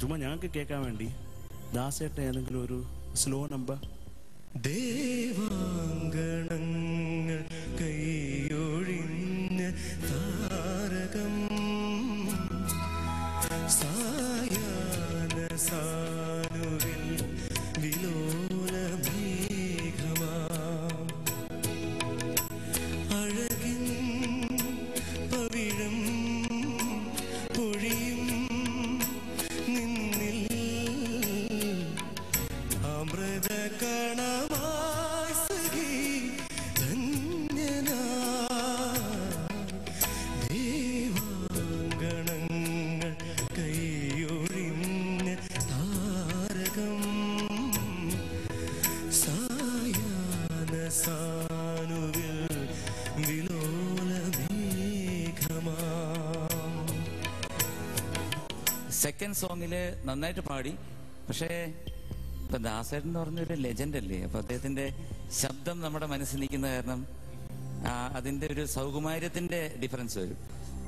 ചുമ്മാ ഞങ്ങൾക്ക് കേൾക്കാൻ വേണ്ടി ദാസേട്ടൻ ഏതെങ്കിലും ഒരു സ്ലോ നമ്പർ. ദേവാങ്കണങ്ങൾ കൈയൊഴിഞ്ഞ താരകം സായാഹ്ന സാനുവിൽ വിലോല മേഘമാം അഴകിൻ പവിഴം പൊഴിയും നിന്നിൽ അമൃത കണമായി സഖി ധന്യനാ ദേവാങ്കണങ്ങൾ കൈയൊഴിഞ്ഞ താരകം സായാഹ്ന സാനുവിൽ വിലോല മേഘമാം. സെക്കൻഡ് സോങ്ങില് നന്നായിട്ട് പാടി. പക്ഷേ ഇപ്പൊ ദാസേട്ടൻ എന്ന് പറഞ്ഞൊരു ലെജൻഡ് അല്ലേ, അപ്പൊ അദ്ദേഹത്തിന്റെ ശബ്ദം നമ്മുടെ മനസ്സിൽ നിൽക്കുന്ന കാരണം അതിന്റെ ഒരു സൗകുമാര്യത്തിന്റെ ഡിഫറൻസ് വരും.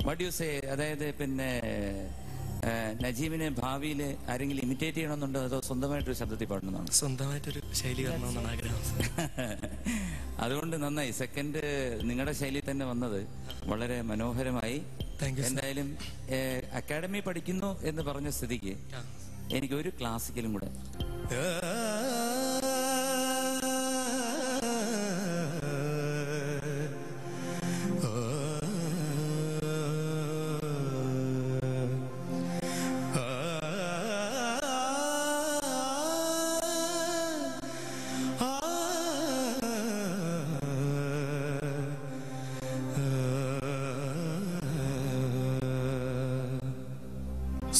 What you say? അതായത് പിന്നെ നജീമിനെ ഭാവിയിൽ ആരെങ്കിലും ഇമിറ്റേറ്റ് ചെയ്യണമെന്നുണ്ടോ, അതോ സ്വന്തമായിട്ടൊരു ശബ്ദത്തിൽ പാടണമെന്നാണ്? സ്വന്തമായിട്ടൊരു ശൈലി വരണമെന്നാണ് ആഗ്രഹം. അതുകൊണ്ട് നന്നായി. സെക്കൻഡ് നിങ്ങളുടെ ശൈലി തന്നെ വന്നത് വളരെ മനോഹരമായി. എന്തായാലും അക്കാഡമി പഠിക്കുന്നു എന്ന് പറഞ്ഞ സ്ഥിതിക്ക് എനിക്ക് ഒരു ക്ലാസിക്കലും കൂടെ.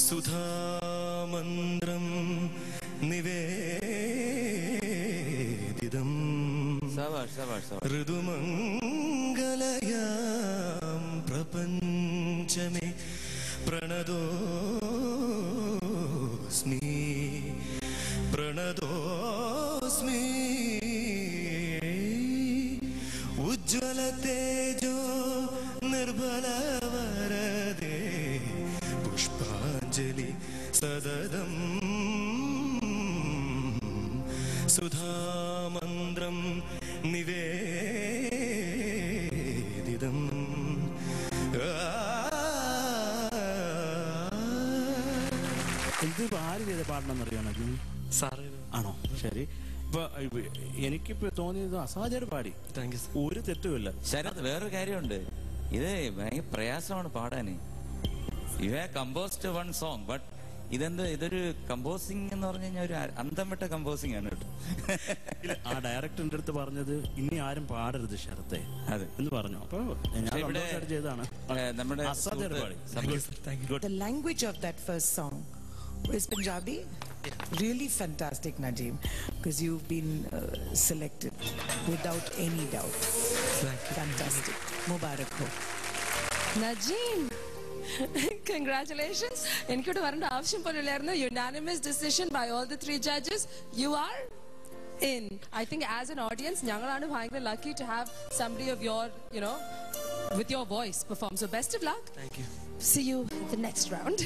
സുധാമന്ത്രം നിവേദിതം ഋതുമംഗലയാം പ്രപഞ്ചമേ പ്രണതോസ്മി പ്രണതോസ്മി ഉജ്ജ്വല തേജോ നിർഭല വരദേ പുഷ്പാഞ്ജലി സദതം സുധാമന്ത്രം നിവേദിതം. ഇതിപ്പോ ആര് ചെയ്ത പാടണമെന്നറിയാണോ? സാറ് ആണോ? ശരി. ഇപ്പൊ എനിക്കിപ്പോ തോന്നിയത് അസാധ്യമായിട്ട് പാടി. ഒരു തെറ്റുമില്ല. ശരത്, വേറൊരു കാര്യമുണ്ട്, ഇത് ഭയങ്കര പ്രയാസമാണ് പാടാന്. You have composed one song, but ഇതൊരു കമ്പോസിംഗ് എന്ന് പറഞ്ഞു കഴിഞ്ഞാൽ ഒരു അന്തം വിട്ട കമ്പോസിംഗ് ആണ് കേട്ടോ. ആ ഡയറക്ടറിന്റെ അടുത്ത് പറഞ്ഞത് ഇനി ആരും പാടരുത് ശരത്തെ എന്ന് പറഞ്ഞു. അപ്പൊ ചെയ്താണ് നമ്മുടെ The language of that first song is Punjabi. Really fantastic, Najeem, because you've been selected without any doubt. Fantastic. Mubarak ho. Najeem, congratulations. എനിക്കോട് വരേണ്ട ആവശ്യം പോലുമില്ലായിരുന്നു. Unanimous decision by all the 3 judges. You are in. I think as an audience, ഞങ്ങളാണ് ഭയങ്കര lucky to have somebody of your, with your voice perform. So best of luck. Thank you. See you in the next round.